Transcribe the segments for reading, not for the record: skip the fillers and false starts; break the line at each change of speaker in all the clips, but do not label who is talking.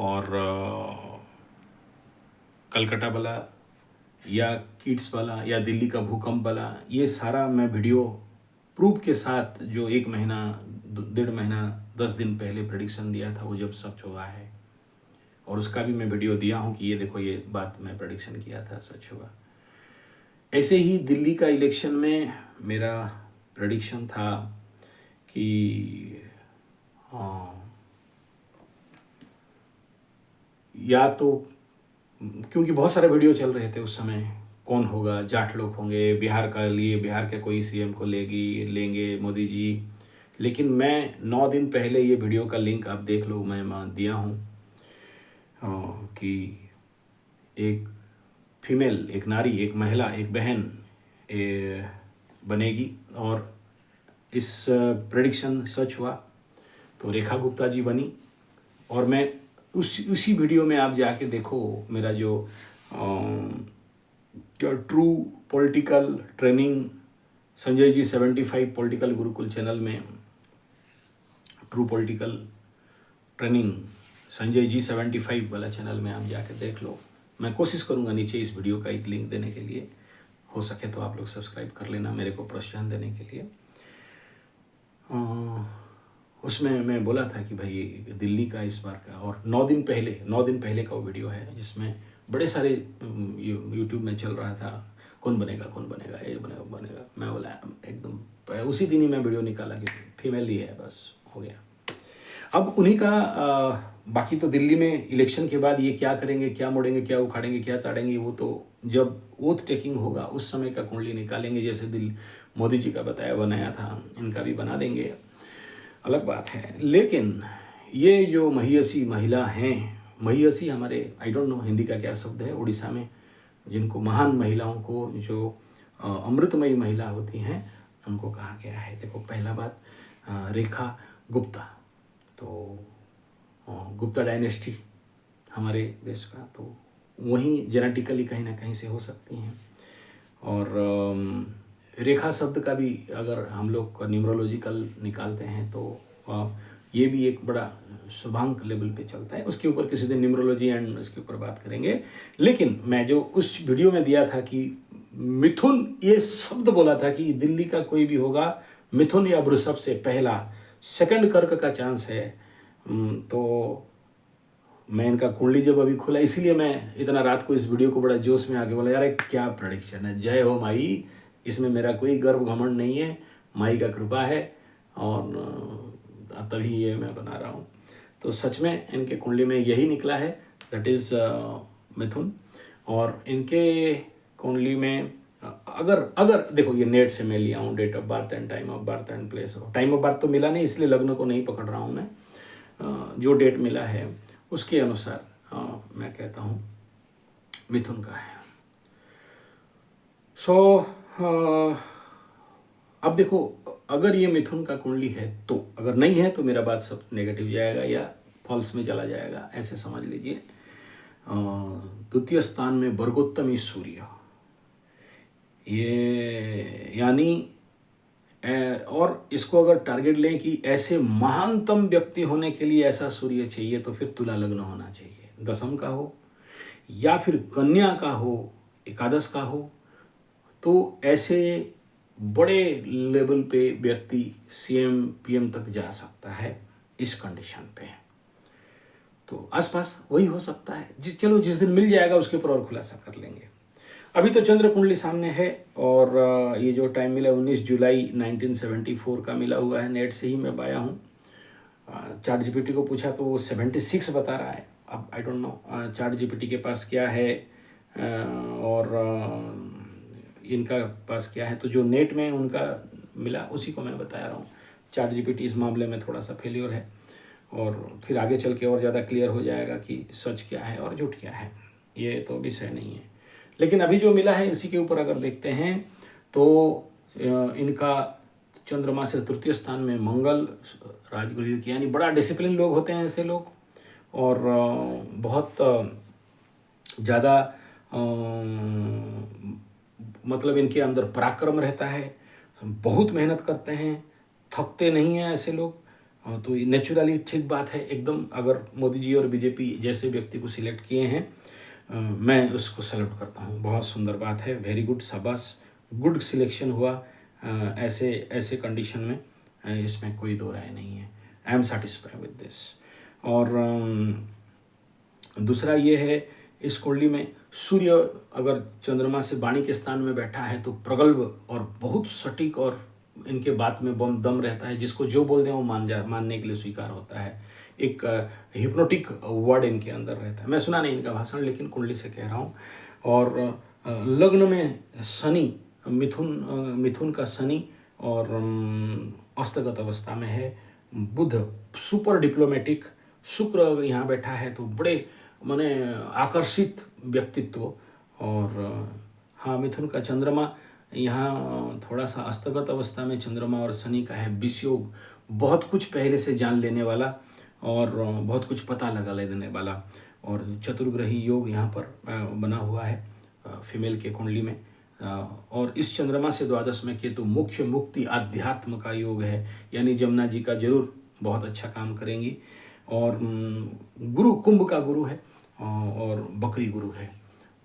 और कलकत्ता वाला या किड्स वाला या दिल्ली का भूकंप वाला, ये सारा मैं वीडियो प्रूफ के साथ जो 1 महीना 1.5 महीना 10 दिन पहले प्रेडिक्शन दिया था वो जब सच हुआ है, और उसका भी मैं वीडियो दिया हूँ कि ये देखो ये बात मैं प्रेडिक्शन किया था सच हुआ। ऐसे ही दिल्ली का इलेक्शन में मेरा प्रेडिक्शन था कि या तो, क्योंकि बहुत सारे वीडियो चल रहे थे उस समय, कौन होगा, जाट लोग होंगे, बिहार का लिए बिहार के कोई सीएम को लेंगे मोदी जी। लेकिन मैं 9 दिन पहले ये वीडियो का लिंक आप देख लो, मैं दिया हूँ कि एक फीमेल, एक नारी, एक महिला, एक बहन बनेगी, और इस प्रेडिक्शन सच हुआ। तो रेखा गुप्ता जी बनी, और मैं उसी वीडियो में आप जाके देखो, मेरा जो true political training Sanjay ji 75 political Gurukul channel में, true political training Sanjay ji 75 वाला चैनल में आप जाके देख लो। मैं कोशिश करूँगा नीचे इस वीडियो का एक लिंक देने के लिए, हो सके तो आप लोग सब्सक्राइब कर लेना मेरे को प्रोत्साहन देने के लिए। उसमें मैं बोला था कि भाई दिल्ली का इस बार का, और 9 दिन पहले का वो वीडियो है जिसमें बड़े सारे यूट्यूब में चल रहा था कौन बनेगा ये बनेगा। मैं बोला एकदम उसी दिन ही मैं वीडियो निकाला कि फीमेल ही है, बस हो गया। अब उन्हीं का बाकी तो दिल्ली में इलेक्शन के बाद ये क्या करेंगे, क्या मोड़ेंगे, क्या उखाड़ेंगे, क्या ताड़ेंगे, वो तो जब ओथ टेकिंग होगा उस समय का कुंडली निकालेंगे। जैसे मोदी जी का बनाया था, इनका भी बना देंगे, अलग बात है। लेकिन ये जो महियसी महिला हैं, महियसी हमारे आई डोंट नो हिंदी का क्या शब्द है, उड़ीसा में जिनको महान महिलाओं को, जो अमृतमयी महिला होती हैं, उनको कहा गया है। देखो पहला बात, रेखा गुप्ता, तो गुप्ता डायनेस्टी हमारे देश का, तो वहीं जेनेटिकली कहीं ना कहीं से हो सकती हैं। और रेखा शब्द का भी अगर हम लोग न्यूमरोलॉजिकल निकालते हैं तो ये भी एक बड़ा शुभांक लेवल पे चलता है। उसके ऊपर किसी दिन न्यूमरोलॉजी एंड इसके ऊपर बात करेंगे। लेकिन मैं जो उस वीडियो में दिया था कि मिथुन, ये शब्द बोला था कि दिल्ली का कोई भी होगा, मिथुन या वृषभ से पहला, सेकंड कर्क का चांस है। तो मैं इनका कुंडली जब अभी खुला, इसीलिए मैं इतना रात को इस वीडियो को बड़ा जोश में आके बोला, यार क्या प्रेडिक्शन है, जय हो माई, इसमें मेरा कोई गर्व घमंड नहीं है, माई का कृपा है, और तभी ये मैं बना रहा हूँ। तो सच में इनके कुंडली में यही निकला है, दैट इज़ मिथुन। और इनके कुंडली में अगर देखो, ये नेट से मैं लिया हूँ, date of birth and time of birth and place of, time of birth तो मिला नहीं, इसलिए लग्न को नहीं पकड़ रहा हूँ मैं, जो डेट मिला है उसके अनुसार मैं कहता हूँ मिथुन का है। अब देखो, अगर ये मिथुन का कुंडली है तो, अगर नहीं है तो मेरा बात सब नेगेटिव जाएगा या फॉल्स में चला जाएगा, ऐसे समझ लीजिए। द्वितीय स्थान में वर्गोत्तम सूर्य, ये यानी और इसको अगर टारगेट लें कि ऐसे महानतम व्यक्ति होने के लिए ऐसा सूर्य चाहिए, तो फिर तुला लग्न होना चाहिए, दशम का हो या फिर कन्या का हो, एकादश का हो, तो ऐसे बड़े लेवल पे व्यक्ति सीएम पीएम तक जा सकता है इस कंडीशन पे। तो आसपास वही हो सकता है, चलो जिस दिन मिल जाएगा उसके ऊपर और खुलासा कर लेंगे। अभी तो चंद्र कुंडली सामने है, और ये जो टाइम मिला 19 जुलाई 1974 का मिला हुआ है, नेट से ही मैं पाया हूँ। चैट जीपीटी को पूछा तो वो 76 बता रहा है। अब I don't know chat GPT के पास क्या है और इनका पास क्या है, तो जो नेट में उनका मिला उसी को मैं बता रहा हूँ। चैट जीपीटी इस मामले में थोड़ा सा फेलियर है, और फिर आगे चल के और ज़्यादा क्लियर हो जाएगा कि सच क्या है और झूठ क्या है, ये तो विषय नहीं है। लेकिन अभी जो मिला है इसी के ऊपर अगर देखते हैं तो इनका चंद्रमा से तृतीय स्थान में मंगल राजगुरु की, यानी बड़ा डिसिप्लिन लोग होते हैं ऐसे लोग, और बहुत ज़्यादा मतलब इनके अंदर पराक्रम रहता है, बहुत मेहनत करते हैं, थकते नहीं हैं ऐसे लोग, तो ये नेचुरली ठीक बात है एकदम। अगर मोदी जी और बीजेपी जैसे व्यक्ति को सिलेक्ट किए हैं, मैं उसको सैल्यूट करता हूँ। बहुत सुंदर बात है, वेरी गुड, शाबाश, गुड सिलेक्शन हुआ। ऐसे ऐसे कंडीशन में इसमें कोई दो राय नहीं है। I am satisfied with this. और दूसरा ये है, इस कुंडली में सूर्य अगर चंद्रमा से वाणी के स्थान में बैठा है तो प्रगल्भ और बहुत सटीक, और इनके बात में बम दम रहता है। जिसको जो बोल दें वो मानने के लिए स्वीकार होता है। एक हिप्नोटिक वर्ड इनके अंदर रहता है। मैं सुना नहीं इनका भाषण, लेकिन कुंडली से कह रहा हूँ। और लग्न में शनि, मिथुन का शनि, और अस्तगत अवस्था में है बुध, सुपर डिप्लोमेटिक। शुक्र यहाँ बैठा है तो बड़े माने आकर्षित व्यक्तित्व। और हाँ, मिथुन का चंद्रमा यहाँ थोड़ा सा अस्तगत अवस्था में चंद्रमा और शनि का है विषयोग, बहुत कुछ पहले से जान लेने वाला और बहुत कुछ पता लगा लेने वाला। और चतुर्ग्रही योग यहाँ पर बना हुआ है फीमेल के कुंडली में। और इस चंद्रमा से द्वादश में केतु, मुख्य मुक्ति आध्यात्म का योग है, यानी जमुना जी का जरूर बहुत अच्छा काम करेंगी। और गुरु कुंभ का गुरु है और बकरी गुरु है।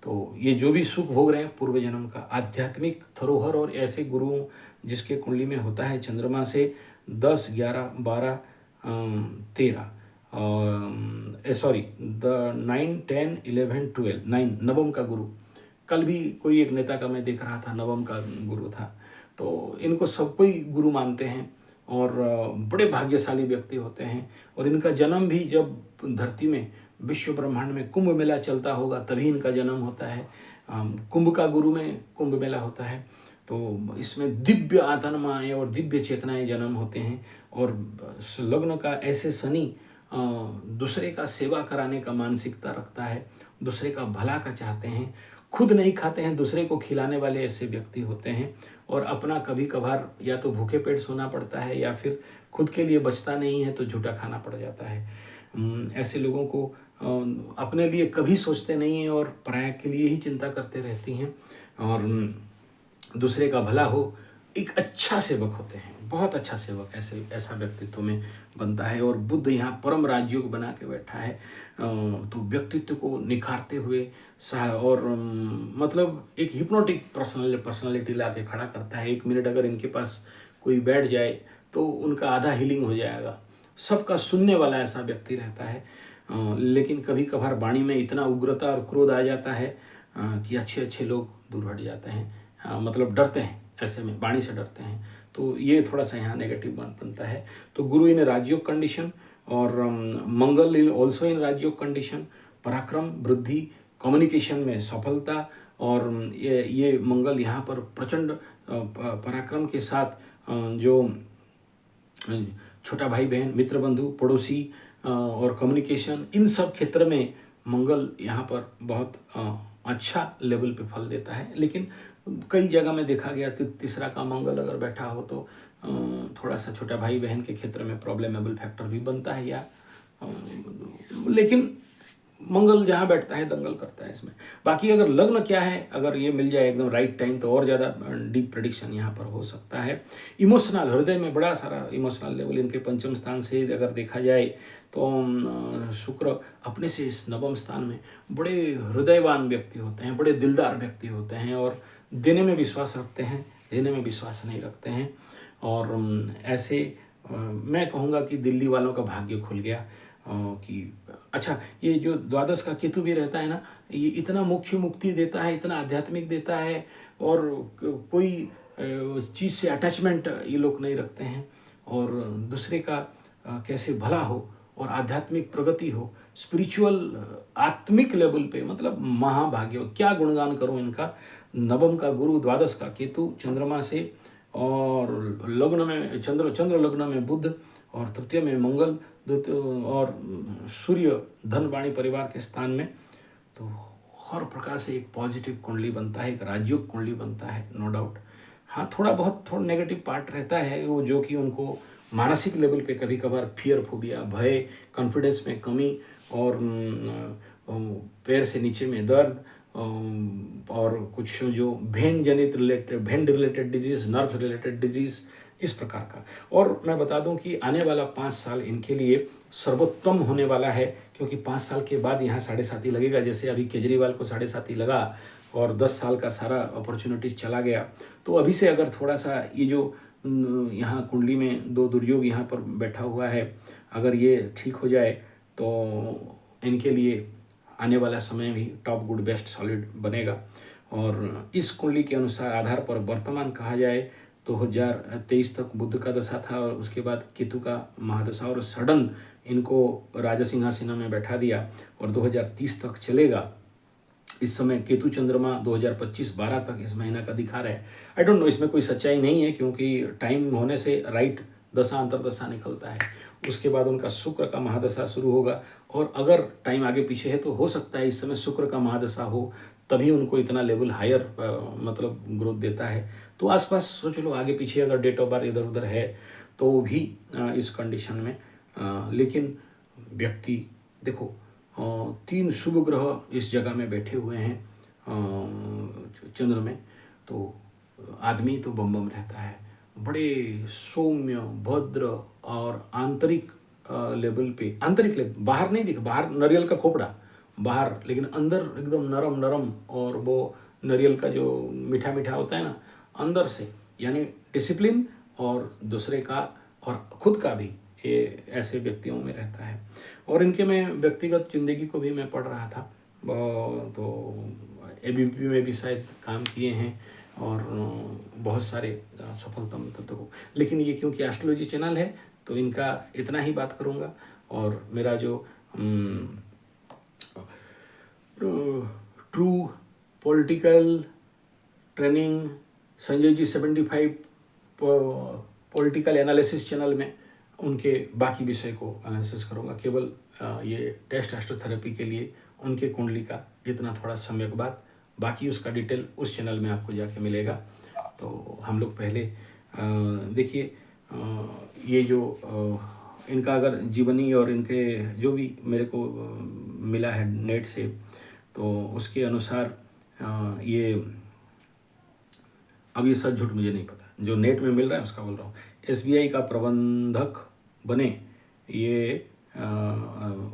तो ये जो भी सुख भोग रहे हैं पूर्व जन्म का आध्यात्मिक धरोहर, और ऐसे गुरुओं जिसके कुंडली में होता है चंद्रमा से 10, 11, 12, 13 सॉरी 9, 10, 11, 12, 9 नवम का गुरु। कल भी कोई एक नेता का मैं देख रहा था, नवम का गुरु था। तो इनको सब कोई गुरु मानते हैं और बड़े भाग्यशाली व्यक्ति होते हैं। और इनका जन्म भी जब धरती में विश्व ब्रह्मांड में कुंभ मेला चलता होगा तभी इनका जन्म होता है। कुंभ का गुरु में कुंभ मेला होता है, तो इसमें दिव्य आत्माएं और दिव्य चेतनाएं जन्म होते हैं। और लग्न का ऐसे शनि दूसरे का सेवा कराने का मानसिकता रखता है, दूसरे का भला का चाहते हैं, खुद नहीं खाते हैं, दूसरे को खिलाने वाले ऐसे व्यक्ति होते हैं। और अपना कभी कभार या तो भूखे पेट सोना पड़ता है या फिर खुद के लिए बचता नहीं है तो झूठा खाना पड़ जाता है। ऐसे लोगों को अपने लिए कभी सोचते नहीं हैं और पराया के लिए ही चिंता करते रहती हैं। और दूसरे का भला हो, एक अच्छा सेवक होते हैं, बहुत अच्छा सेवक ऐसा व्यक्तित्व में बनता है। और बुद्ध यहाँ परम राजयोग बना के बैठा है, तो व्यक्तित्व को निखारते हुए और मतलब एक हिप्नोटिक पर्सनालिटी ला के खड़ा करता है। 1 मिनट अगर इनके पास कोई बैठ जाए तो उनका आधा हीलिंग हो जाएगा। सबका सुनने वाला ऐसा व्यक्ति रहता है। लेकिन कभी कभार वाणी में इतना उग्रता और क्रोध आ जाता है कि अच्छे अच्छे लोग दूर हट जाते हैं, मतलब डरते हैं, ऐसे में वाणी से डरते हैं। तो ये थोड़ा सा यहाँ नेगेटिव बनता है। तो गुरु इन राजयोग कंडीशन और मंगल in also in Rajyoga condition, पराक्रम, वृद्धि, कम्युनिकेशन में सफलता। और ये मंगल यहाँ पर प्रचंड पराक्रम के साथ जो छोटा भाई बहन, मित्र बंधु, पड़ोसी और कम्युनिकेशन, इन सब क्षेत्र में मंगल यहाँ पर बहुत अच्छा लेवल पे फल देता है। लेकिन कई जगह में देखा गया तीसरा का मंगल अगर बैठा हो तो थोड़ा सा छोटा भाई बहन के क्षेत्र में प्रॉब्लमेबल फैक्टर भी बनता है या लेकिन मंगल जहाँ बैठता है दंगल करता है इसमें। बाकी अगर लग्न क्या है, अगर ये मिल जाए एकदम राइट टाइम तो और ज़्यादा डीप प्रेडिक्शन यहाँ पर हो सकता है। इमोशनल, हृदय में बड़ा सारा इमोशनल लेवल इनके पंचम स्थान से अगर देखा जाए तो शुक्र अपने से इस नवम स्थान में बड़े हृदयवान व्यक्ति होते हैं, बड़े दिलदार व्यक्ति होते हैं और देने में विश्वास रखते हैं, देने में विश्वास नहीं रखते हैं। और ऐसे मैं कहूँगा कि दिल्ली वालों का भाग्य खुल गया कि अच्छा, ये जो द्वादश का केतु भी रहता है ना, ये इतना मुख्य मुक्ति देता है, इतना आध्यात्मिक देता है और कोई चीज़ से अटैचमेंट ये लोग नहीं रखते हैं। और दूसरे का कैसे भला हो और आध्यात्मिक प्रगति हो, स्पिरिचुअल आत्मिक लेवल पे, मतलब महाभाग्य। क्या गुणगान करूं इनका। नवम का गुरु, द्वादश का केतु चंद्रमा से, और लग्न में चंद्र लग्न में बुध, और तृतीय में मंगल, और सूर्य धन वाणी परिवार के स्थान में। तो हर प्रकार से एक पॉजिटिव कुंडली बनता है, एक राजयोग कुंडली बनता है, नो डाउट। हाँ, थोड़ा नेगेटिव पार्ट रहता है वो, जो कि उनको मानसिक लेवल पे कभी कभार फियर, फोबिया, भय, कॉन्फिडेंस में कमी, और पैर से नीचे में दर्द, और कुछ जो भेन related diseases, nerve related diseases, इस प्रकार का। और मैं बता दूं कि आने वाला 5 साल इनके लिए सर्वोत्तम होने वाला है, क्योंकि 5 साल के बाद यहाँ 7.5 लगेगा। जैसे अभी केजरीवाल को 7.5 लगा और 10 साल का सारा अपॉर्चुनिटीज चला गया, तो अभी से अगर थोड़ा सा ये जो यहाँ कुंडली में 2 दुर्योग यहाँ पर बैठा हुआ है, अगर ये ठीक हो जाए तो इनके लिए आने वाला समय भी टॉप गुड बेस्ट सॉलिड बनेगा। और इस कुंडली के अनुसार आधार पर वर्तमान कहा जाए 2023 तक बुध का दशा था, और उसके बाद केतु का महादशा, और सडन इनको राजा सिंहासन में बैठा दिया और 2030 तक चलेगा। इस समय केतु चंद्रमा 2025 12 तक इस महीना का दिखा रहा है। आई डोंट नो, इसमें कोई सच्चाई नहीं है, क्योंकि टाइम होने से राइट दशा अंतरदशा निकलता है। उसके बाद उनका शुक्र का महादशा शुरू होगा, और अगर टाइम आगे पीछे है तो हो सकता है इस समय शुक्र का महादशा हो, तभी उनको इतना लेवल हायर मतलब ग्रोथ देता है। तो आसपास सोच लो, आगे पीछे अगर डेट ऑफ बर्थ इधर उधर है तो भी इस कंडीशन में, लेकिन व्यक्ति देखो 3 शुभ ग्रह इस जगह में बैठे हुए हैं चंद्र में, तो आदमी तो बम बम रहता है, बड़े सौम्य भद्र और आंतरिक लेवल पे, आंतरिक लेवल, बाहर नहीं दिखा, बाहर नारियल का खोपड़ा बाहर, लेकिन अंदर एकदम नरम नरम, और वो नारियल का जो मीठा मीठा होता है ना अंदर से, यानी डिसिप्लिन और दूसरे का और खुद का भी, ये ऐसे व्यक्तियों में रहता है। और इनके मैं व्यक्तिगत जिंदगी को भी मैं पढ़ रहा था, तो एबीपी में भी शायद काम किए हैं और बहुत सारे सफलतम तत्व को, लेकिन ये क्योंकि एस्ट्रोलॉजी चैनल है तो इनका इतना ही बात करूँगा। और मेरा जो true political training Sanjay ji 75 political analysis channel में उनके बाकी विषय को एनालिसिस करूँगा। केवल ये टेस्ट एस्ट्रोथेरेपी के लिए उनके कुंडली का इतना थोड़ा सम्यक बात, बाकी उसका डिटेल उस चैनल में आपको जाके मिलेगा। तो हम लोग पहले देखिए, ये जो इनका अगर जीवनी और इनके जो भी मेरे को मिला है नेट से, तो उसके अनुसार ये, अब ये सच झूठ मुझे नहीं पता, जो नेट में मिल रहा है उसका बोल रहा हूँ। एसबीआई का प्रबंधक बने ये,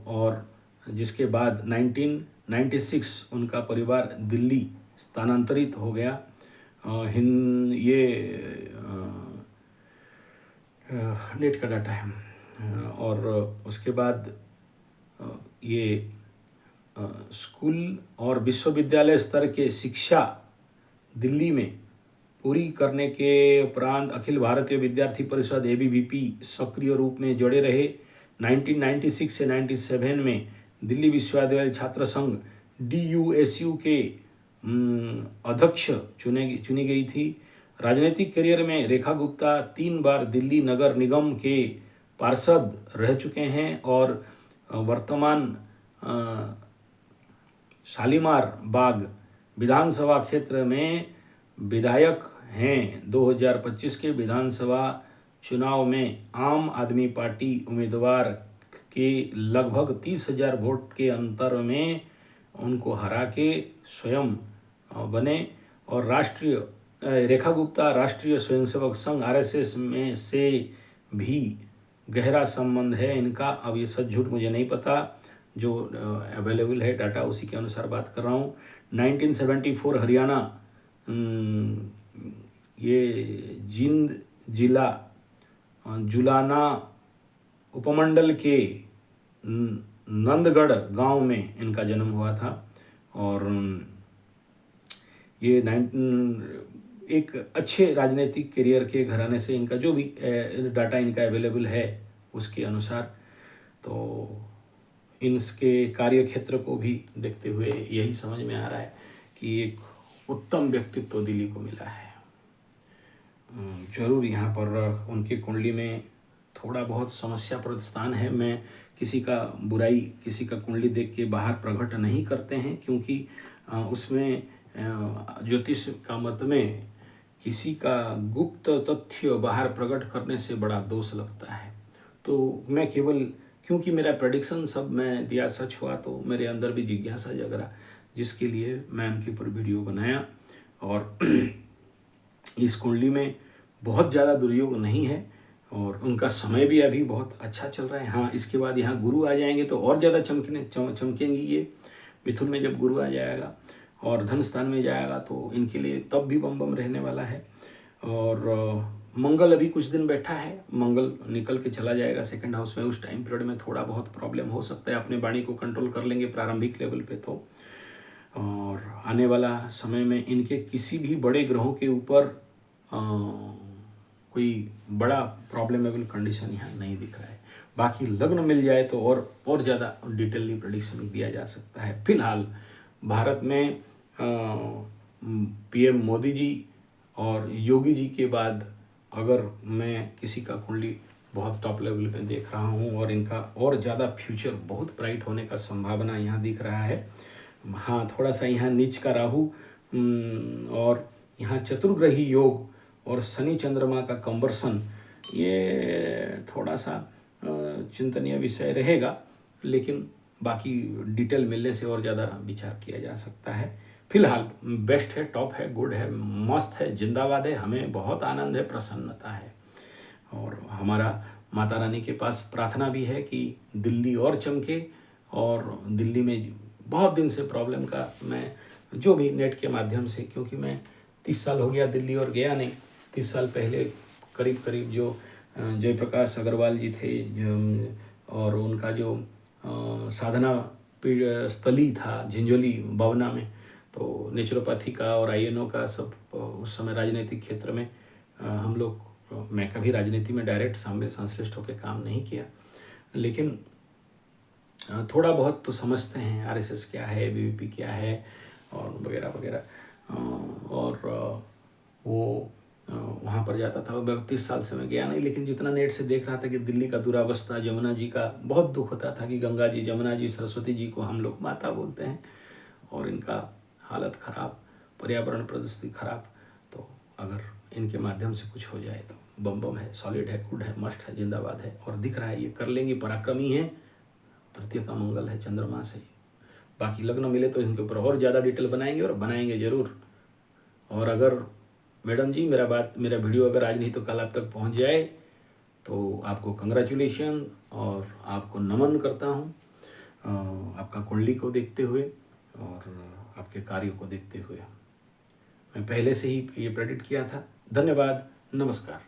और जिसके बाद 1996 उनका परिवार दिल्ली स्थानांतरित हो गया। ये नेट का डाटा है। और उसके बाद ये स्कूल और विश्वविद्यालय स्तर के शिक्षा दिल्ली में पूरी करने के उपरांत अखिल भारतीय विद्यार्थी परिषद एबीवीपी सक्रिय रूप में जुड़े रहे। 1996 से 97 में दिल्ली विश्वविद्यालय छात्र संघ DUSU के अध्यक्ष चुनी गई थी। राजनीतिक करियर में रेखा गुप्ता 3 बार दिल्ली नगर निगम के पार्षद रह चुके हैं और वर्तमान शालीमार बाग विधानसभा क्षेत्र में विधायक हैं। 2025 के विधानसभा चुनाव में आम आदमी पार्टी उम्मीदवार के लगभग 30,000 वोट के अंतर में उनको हरा के स्वयं बने। और राष्ट्रीय रेखा गुप्ता राष्ट्रीय स्वयंसेवक संघ RSS में से भी गहरा संबंध है इनका। अब ये सच झूठ मुझे नहीं पता, जो अवेलेबल है डाटा उसी के अनुसार बात कर रहा हूँ। 1974 हरियाणा ये जिंद जिला जुलाना उपमंडल के नंदगढ़ गांव में इनका जन्म हुआ था। और ये एक अच्छे राजनीतिक करियर के घराने से इनका जो भी डाटा इनका अवेलेबल है उसके अनुसार, तो इनके कार्य क्षेत्र को भी देखते हुए यही समझ में आ रहा है कि एक उत्तम व्यक्तित्व दिल्ली को मिला है। जरूर यहाँ पर उनकी कुंडली में थोड़ा बहुत समस्या प्रस्थान है। मैं किसी का बुराई, किसी का कुंडली देख के बाहर प्रकट नहीं करते हैं, क्योंकि उसमें ज्योतिष का मत में किसी का गुप्त तथ्य बाहर प्रकट करने से बड़ा दोष लगता है। तो मैं केवल, क्योंकि मेरा प्रेडिक्शन सब मैं दिया सच हुआ, तो मेरे अंदर भी जिज्ञासा जग रहा, जिसके लिए मैं उनके ऊपर वीडियो बनाया। और इस कुंडली में बहुत ज़्यादा दुर्योग नहीं है और उनका समय भी अभी बहुत अच्छा चल रहा है। हाँ, इसके बाद यहाँ गुरु आ जाएंगे तो और ज़्यादा चमकेंगी ये। मिथुन में जब गुरु आ जाएगा और धन स्थान में जाएगा तो इनके लिए तब भी बम बम रहने वाला है। और मंगल अभी कुछ दिन बैठा है, मंगल निकल के चला जाएगा सेकंड हाउस में। उस टाइम पीरियड में थोड़ा बहुत प्रॉब्लम हो सकता है, अपने वाणी को कंट्रोल कर लेंगे प्रारंभिक लेवल पे तो। और आने वाला समय में इनके किसी भी बड़े ग्रहों के ऊपर कोई बड़ा प्रॉब्लमेबल कंडीशन यहाँ नहीं दिख रहा है। बाकी लग्न मिल जाए तो और ज़्यादा डिटेलली प्रेडिक्शन दिया जा सकता है। फिलहाल भारत में पीएम मोदी जी और योगी जी के बाद अगर मैं किसी का कुंडली बहुत टॉप लेवल पे देख रहा हूँ और इनका और ज़्यादा फ्यूचर बहुत ब्राइट होने का संभावना यहाँ दिख रहा है। हाँ, थोड़ा सा यहाँ नीच का राहु और यहाँ चतुर्ग्रही योग और शनि चंद्रमा का कंबर्सन, ये थोड़ा सा चिंतनीय विषय रहेगा, लेकिन बाकी डिटेल मिलने से और ज़्यादा विचार किया जा सकता है। फिलहाल बेस्ट है, टॉप है, गुड है, मस्त है, जिंदाबाद है। हमें बहुत आनंद है, प्रसन्नता है। और हमारा माता रानी के पास प्रार्थना भी है कि दिल्ली और चमके। और दिल्ली में बहुत दिन से प्रॉब्लम का मैं जो भी नेट के माध्यम से, क्योंकि मैं 30 साल हो गया दिल्ली और गया नहीं। 30 साल पहले करीब करीब जो जयप्रकाश अग्रवाल जी थे और उनका जो साधना स्थली था झिंझोली भावना में, तो नेचुरोपैथी का और आईएनओ का सब उस समय राजनीतिक क्षेत्र में हम लोग, मैं कभी राजनीति में डायरेक्ट सामने संश्लिष्ट होकर काम नहीं किया, लेकिन थोड़ा बहुत तो समझते हैं आरएसएस क्या है, बीवीपी क्या है और वगैरह वगैरह। और वो वहाँ पर जाता था। 32 साल से मैं गया नहीं, लेकिन जितना नेट से देख रहा था कि दिल्ली का दुरावस्था, जमुना जी का बहुत दुख होता था कि गंगा जी, जमुना जी, सरस्वती जी को हम लोग माता बोलते हैं और इनका हालत ख़राब, पर्यावरण परिस्थिति ख़राब। तो अगर इनके माध्यम से कुछ हो जाए तो बम बम है, सॉलिड है, गुड है, मस्ट है, जिंदाबाद है। और दिख रहा है ये कर लेंगे, पराक्रमी है। तृतीय का मंगल है चंद्रमा से। बाकी लग्न मिले तो इनके ऊपर और ज़्यादा डिटेल बनाएंगे और बनाएंगे ज़रूर। और अगर मैडम जी मेरा वीडियो अगर आज नहीं तो कल आप तक पहुंच जाए तो आपको कंग्रेचुलेशन और आपको नमन करता हूं, आपका कुंडली को देखते हुए और आपके कार्यों को देखते हुए। मैं पहले से ही ये प्रेडिक्ट किया था। धन्यवाद, नमस्कार।